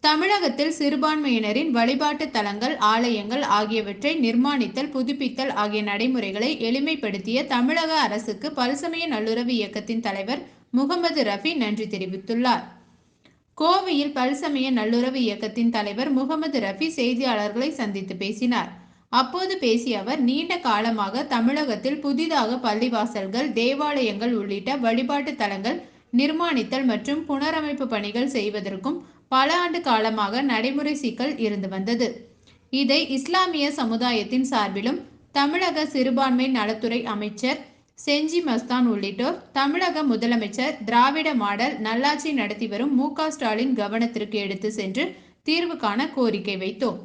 தமிழகத்தில் சிறுபான்மையினரின் வழிபாட்டு தலங்கள், ஆலயங்கள் ஆகியவற்றை நிர்மாணித்தல், புதுப்பித்தல் ஆகிய நடைமுறைகளை எளிமைப்படுத்திய தமிழக அரசுக்கு பல்சமய நல்லுறவு இயக்கத்தின் தலைவர் முகமது ரஃபி நன்றி தெரிவித்துள்ளார். கோவையில் பல்சமய நல்லுறவு இயக்கத்தின் தலைவர் முகமது ரஃபி செய்தியாளர்களை சந்தித்து பேசினார். அப்போது பேசிய அவர், நீண்ட காலமாக தமிழகத்தில் புதிதாக பள்ளிவாசல்கள், தேவாலயங்கள் உள்ளிட்ட வழிபாட்டு தலங்கள் நிர்மாணித்தல் மற்றும் புனரமைப்பு பணிகள் செய்வதற்கும் பல ஆண்டு காலமாக நடைமுறை சிக்கல் இருந்து வந்தது. இதை இஸ்லாமிய சமுதாயத்தின் சார்பிலும் தமிழக சிறுபான்மை நலத்துறை அமைச்சர் செஞ்சி மஸ்தான் உள்ளிட்டோர், தமிழக முதலமைச்சர் திராவிட மாடல் நல்லாட்சி நடத்தி வரும் மு.க. ஸ்டாலின் கவனத்திற்கு எடுத்து சென்று தீர்வு காண கோரிக்கை வைத்தோம்.